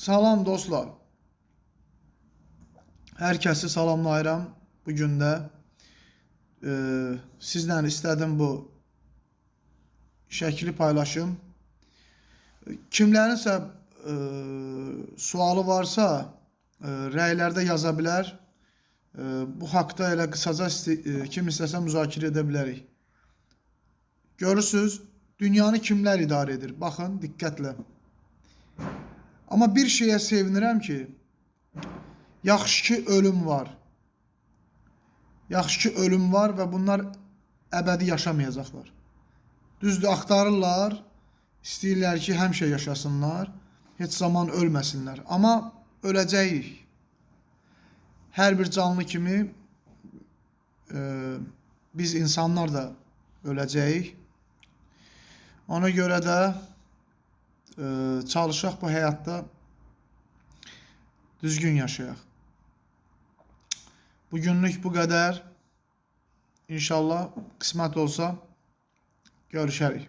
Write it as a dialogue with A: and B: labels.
A: Salam dostlar. Hər kəsi salamlayıram bu gün də. Sizlə istədim bu şəkli paylaşım. Kimlərinsə sualı varsa rəylərdə yaza bilər. Bu haqda elə qısaca kim istəsə müzakirə edə bilərik. Görürsüz, dünyanı kimlər idarə edir? Baxın, diqqətlə. Amma bir şeyə sevinirəm ki, yaxşı ki ölüm var. Yaxşı ki ölüm var və bunlar əbədi yaşamayacaqlar. Düzdür, axtarırlar, istəyirlər ki, həmişə yaşasınlar, heç zaman ölməsinlər. Amma öləcəyik. Hər bir canlı kimi biz insanlar da öləcəyik. Ona görə də çalışaq bu həyatda düzgün yaşayaq. Bugünlük bu qədər. İnşallah qismət olsa görüşərik.